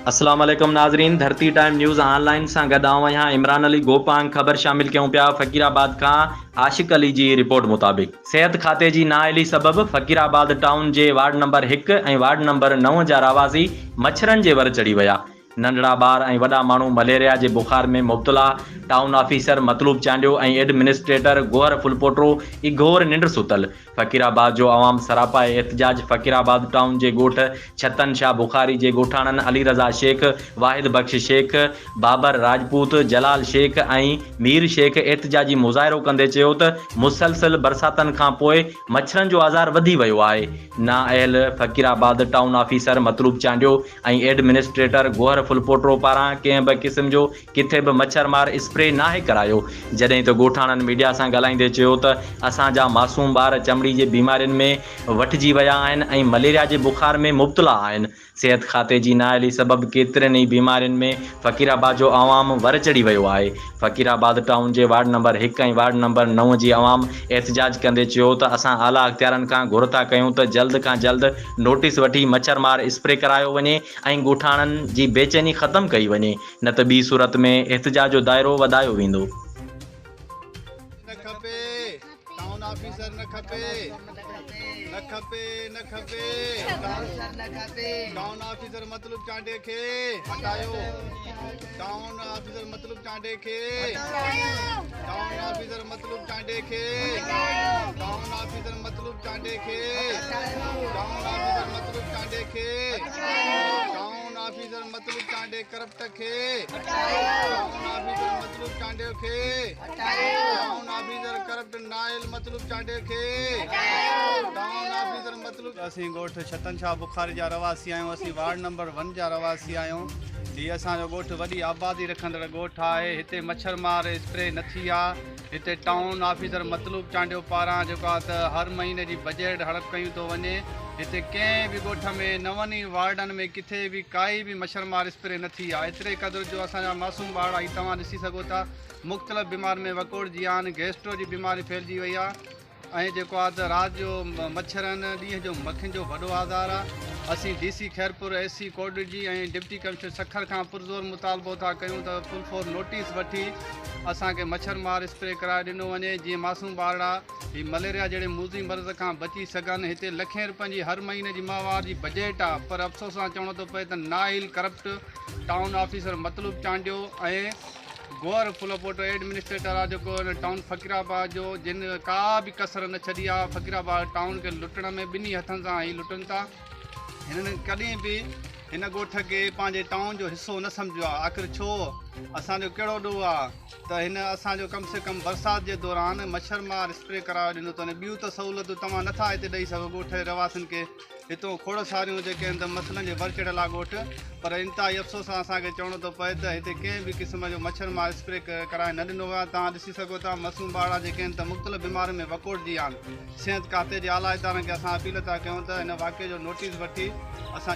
अस्सलाम वालेकुम नाज़रीन, धरती टाइम न्यूज़ ऑनलाइन सां गॾु आऊं आहियां इमरान अली गोपांग। ख़बर शामिल कयूं पिया फ़कीराबाद खां। आशिक़ अली जी रिपोर्ट मुताबिक़ सिहत खाते जी नाअहली सबबि फ़कीराबाद टाउन जे वार्ड नंबर 1 ऐं वार्ड नंबर 9 जा रवासी मच्छरनि जे वर चढ़ी विया। नंढड़ा ॿार ऐं वॾा माण्हू मलेरिया जे बुखार में मुब्तला। टाउन ऑफिसर मतलूब चांडियो ऐं एडमिनिस्ट्रेटर गोहर फुलपोटरो ई घोर निंड सुतल। फ़कीराबाद जो अवाम सरापा एहतजाज। फ़कीराबाद टाउन जे ॻोठ छतन शाह बुखारी जे ॻोठाणनि अली रज़ा शेख, वाहिद बख्श शेख, बाबर राजपूत, जलाल शेख ऐं मीर शेख एहतजाजी मुज़ाहिरो कंदे चयो त मुसलसल बरसातनि खां पोइ मच्छरनि जो आज़ार वधी वियो आहे। नाअहल फ़कीराबाद टाउन ऑफिसर मतलूब चांडियो ऐं एडमिनिस्ट्रेटर गोहर फुलपोटरो पारां कंहिं बि क़िस्म जो किथे बि मच्छरमार स्प्रे नाहे करायो। जॾहिं त ॻोठाणनि मीडिया सां ॻाल्हाईंदे चयो त असांजा मासूम ॿार चमड़ी जी बीमारियुनि में वठिजी विया आहिनि ऐं मलेरिया जे बुखार में मुब्तला आहिनि। सिहत खाते जी नाअहली सबबि केतिरनि ई बीमारियुनि में फ़कीराबाद जो अवाम वर चढ़ी वियो आहे। फ़कीराबाद टाउन जे वार्ड नंबर 1 ऐं वार्ड नंबर 9 जी अवाम एहतजाज कंदे चयो त असां आला अख़्तियारनि खां घुर था कयूं त जल्द खां जल्द नोटिस वठी मच्छरमार स्प्रे करायो वञे ऐं ॻोठाणनि जी बेचैनी ख़तमु कई वञे, न त ॿी सूरत में एहतजाज जो दाइरो वधायो वेंदो। न खपे टाउन ऑफिसर न खपे न खपे न खपे टाउन ऑफिसर मतलूब चांडे खे हटायो। टाउन ऑफिसर मतलूब चांडे खे टाउन ऑफिसर मतलूब चांडे खे टाउन ऑफिसर मतलूब चांडे खे टाउन ऑफिसर मतलूब चांडे खे टाउन ऑफिसर मतलूब चांडे करप्ट खे टाउन ऑफिसर मतलूब चांडे खे टाउन ऑफिसर करप्ट नाइल मतलूब चांडे खे टाउन ऑफिसर मतलूब। असीं ॻोठ छतन शाह बुखारी जा रवासी आहियूं। असीं वार्ड नंबर 1 जा रवासी आहियूं। हीअ असांजो ॻोठ वॾी आबादी रखंदड़ ॻोठ आहे। हिते मच्छरमार स्प्रे न थी आहे। हिते टाउन ऑफिसर मतलूब चांडियो पारां जेको आहे त हर महीने जी बजट हड़प कयूं थो वञे। हिते कंहिं बि ॻोठ में 9 वार्डनि में किथे बि काई बि मच्छरमार स्प्रे न थी आहे। एतिरे क़दुरु जो असांजा मासूम ॿार ही तव्हां ॾिसी सघो था मुख़्तलिफ़ बीमारी में वकोड़जी विया आहिनि। गैस्ट्रो जी बीमारी फैलिजी वई आहे ऐं जेको आहे त राति जो मच्छरनि ॾींहं जो मक्खियुनि जो वॾो आज़ार आहे। असीं DC खैरपुर SC कोड जी ऐं डिप्टी कमिश्नर सखर खां पुरज़ोर मुतालबो था कयूं त फुल फोर नोटिस वठी असांखे मच्छरमार स्प्रे कराए ॾिनो वञे जीअं मासूम ॿारड़ा ही मलेरिया जहिड़े मूज़ी मर्ज़ खां बची सघनि। हिते लखें रुपयनि जी हर महीने जी माहवार जी बजट आहे, पर अफ़सोस सां चवणो थो पए त नाइल corrupt town officer Matloob Chandio ऐं गोहर फुलपोटो एडमिनिस्ट्रेटर आहे जेको टाउन फ़कीराबाद जो जिन का बि कसर न छॾी आहे। फ़कीराबाद टाउन खे लुटण में ॿिन्ही हथनि सां ई लुटनि था। हिननि कॾहिं बि हिन ॻोठ खे पंहिंजे टाउन जो हिसो न सम्झियो आहे। आख़िर छो असांजो कहिड़ो ॾोह आहे त हिन असांजो कम से कम बरसाति जे दौरान मच्छरमार स्प्रे कराए ॾिनो अथनि। ॿियूं त सहूलियतूं तव्हां नथा हिते ॾेई सघो ॻोठ जे रवासियुनि खे। हितो खोड़ सारियूं जेके आहिनि त मसइलनि जे वर चढ़ियल आहे ॻोठ, पर इंतिहाई अफ़सोस सां असांखे चवणो थो पए त हिते कंहिं बि क़िस्म जो मच्छरमार स्प्रे कराए न ॾिनो आहे। तव्हां ॾिसी सघो था मासूम ॿार जेके आहिनि त मुख़्तलिफ़ बीमारियुनि में वकोड़जी विया आहिनि। सिहत खाते जे आला इदारनि खे असां अपील था कयूं त हिन वाक़े जो नोटिस वठी असां